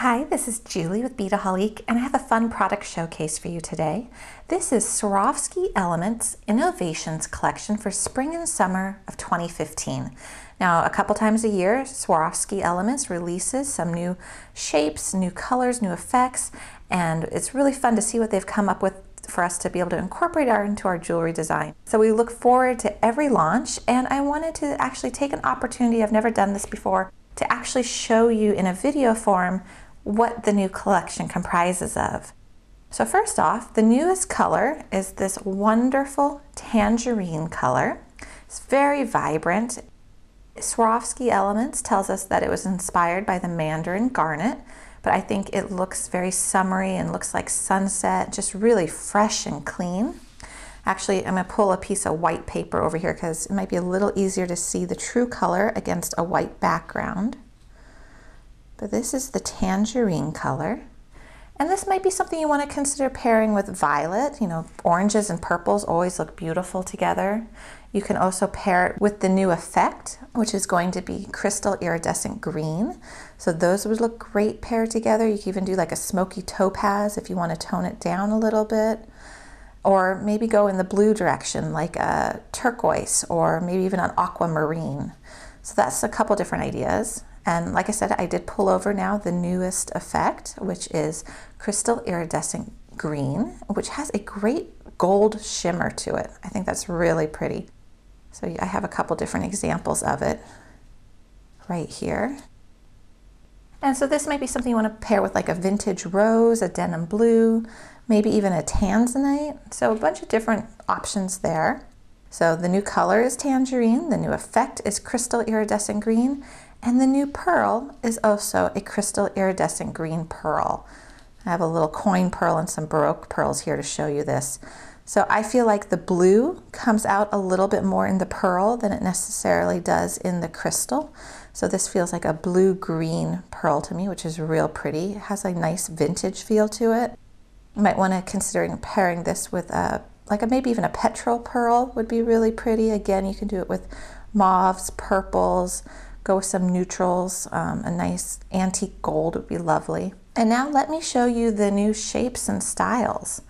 Hi, this is Julie with Beadaholique, and I have a fun product showcase for you today. This is Swarovski Elements Innovations Collection for Spring and Summer of 2015. Now, a couple times a year, Swarovski Elements releases some new shapes, new colors, new effects, and it's really fun to see what they've come up with for us to be able to incorporate into our jewelry design. So we look forward to every launch, and I wanted to actually take an opportunity, I've never done this before, to actually show you in a video form what the new collection comprises of. So first off, the newest color is this wonderful tangerine color. It's very vibrant. Swarovski Elements tells us that it was inspired by the mandarin garnet, but I think it looks very summery and looks like sunset, just really fresh and clean. Actually, I'm going to pull a piece of white paper over here because it might be a little easier to see the true color against a white background. But this is the tangerine color. And this might be something you want to consider pairing with violet. You know, oranges and purples always look beautiful together. You can also pair it with the new effect, which is going to be crystal iridescent green. So those would look great paired together. You can even do like a smoky topaz if you want to tone it down a little bit. Or maybe go in the blue direction, like a turquoise, or maybe even an aquamarine. So that's a couple different ideas. And like I said, I did pull over now the newest effect, which is crystal iridescent green, which has a great gold shimmer to it. I think that's really pretty. So I have a couple different examples of it right here. And so this might be something you want to pair with like a vintage rose, a denim blue, maybe even a tanzanite. So a bunch of different options there. So the new color is tangerine, the new effect is crystal iridescent green, and the new pearl is also a crystal iridescent green pearl. I have a little coin pearl and some Baroque pearls here to show you this. So I feel like the blue comes out a little bit more in the pearl than it necessarily does in the crystal. So this feels like a blue-green pearl to me, which is real pretty. It has a nice vintage feel to it. You might want to consider pairing this with maybe even a petrol pearl would be really pretty. Again, you can do it with mauves, purples, go with some neutrals. A nice antique gold would be lovely. And now let me show you the new shapes and styles.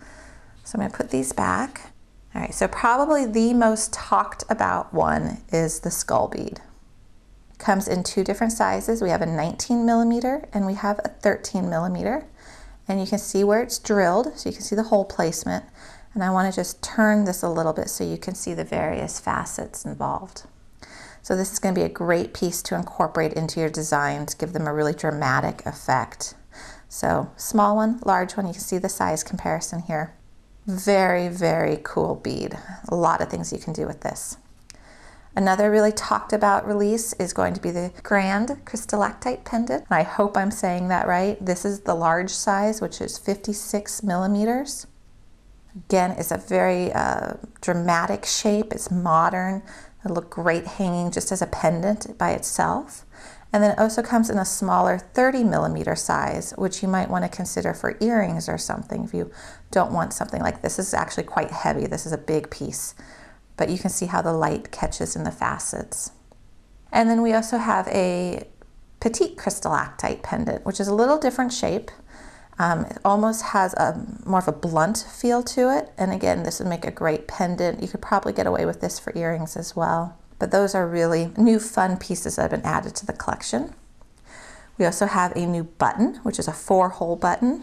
So I'm going to put these back. All right, so probably the most talked about one is the skull bead. It comes in two different sizes. We have a 19 millimeter and we have a 13 millimeter. And you can see where it's drilled, so you can see the hole placement. And I want to just turn this a little bit so you can see the various facets involved. So this is going to be a great piece to incorporate into your design to give them a really dramatic effect. So small one, large one, you can see the size comparison here. Very, very cool bead. A lot of things you can do with this. Another really talked about release is going to be the Grand Crystallactite Pendant. I hope I'm saying that right. This is the large size, which is 56 millimeters. Again, it's a very dramatic shape. It's modern. It'll look great hanging just as a pendant by itself. And then it also comes in a smaller 30 millimeter size, which you might want to consider for earrings or something if you don't want something like this. This is actually quite heavy. This is a big piece, but you can see how the light catches in the facets. And then we also have a petite crystallactite pendant, which is a little different shape. It almost has more of a blunt feel to it. And again, this would make a great pendant. You could probably get away with this for earrings as well. But those are really new fun pieces that have been added to the collection. We also have a new button, which is a 4-hole button.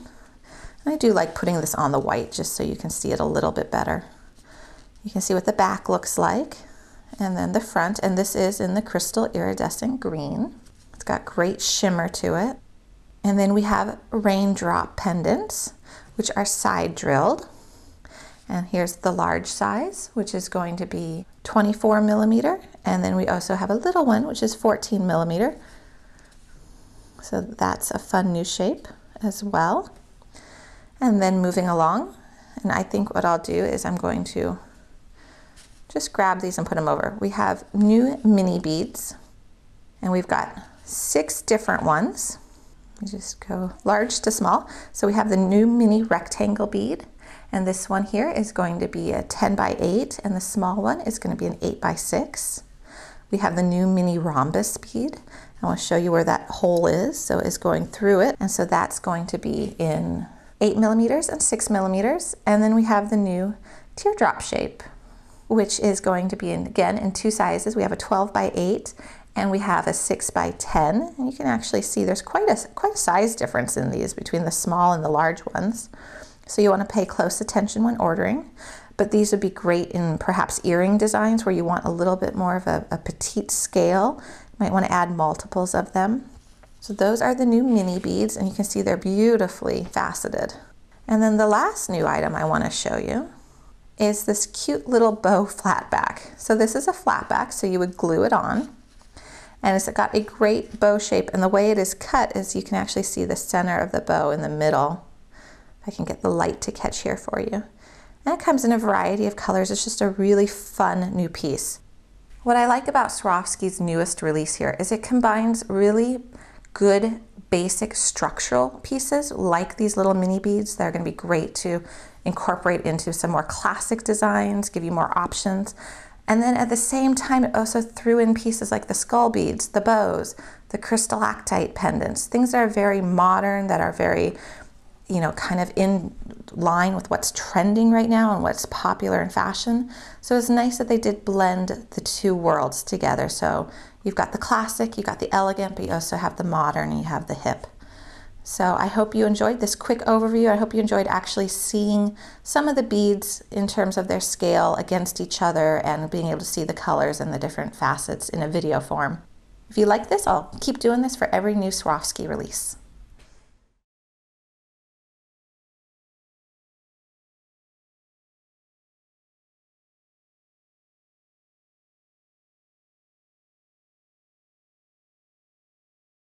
And I do like putting this on the white just so you can see it a little bit better. You can see what the back looks like, and then the front, and this is in the crystal iridescent green. It's got great shimmer to it. And then we have raindrop pendants, which are side drilled. And here's the large size, which is going to be 24 millimeter. And then we also have a little one, which is 14 millimeter. So that's a fun new shape as well. And then moving along, and I think what I'll do is I'm going to just grab these and put them over. We have new mini beads, and we've got 6 different ones. We just go large to small. So we have the new mini rectangle bead. And this one here is going to be a 10 by 8, and the small one is going to be an 8 by 6. We have the new mini rhombus bead. I want to show you where that hole is. So it's going through it. And so that's going to be in 8 millimeters and 6 millimeters. And then we have the new teardrop shape, which is going to be again in 2 sizes. We have a 12 by 8 and we have a 6 by 10. And you can actually see there's quite a size difference in these between the small and the large ones. So you want to pay close attention when ordering. But these would be great in perhaps earring designs where you want a little bit more of a petite scale. You might want to add multiples of them. So those are the new mini beads, and you can see they're beautifully faceted. And then the last new item I want to show you is this cute little bow flatback. So this is a flatback, so you would glue it on. And it's got a great bow shape, and the way it is cut is you can actually see the center of the bow in the middle. If I can get the light to catch here for you. And it comes in a variety of colors. It's just a really fun new piece. What I like about Swarovski's newest release here is it combines really good basic structural pieces like these little mini beads that are going to be great to incorporate into some more classic designs, give you more options. And then at the same time, it also threw in pieces like the skull beads, the bows, the crystallactite pendants, things that are very modern, that are very, you know, kind of in line with what's trending right now and what's popular in fashion. So it's nice that they did blend the two worlds together. So you've got the classic, you've got the elegant, but you also have the modern and you have the hip. So I hope you enjoyed this quick overview. I hope you enjoyed actually seeing some of the beads in terms of their scale against each other and being able to see the colors and the different facets in a video form. If you like this, I'll keep doing this for every new Swarovski release.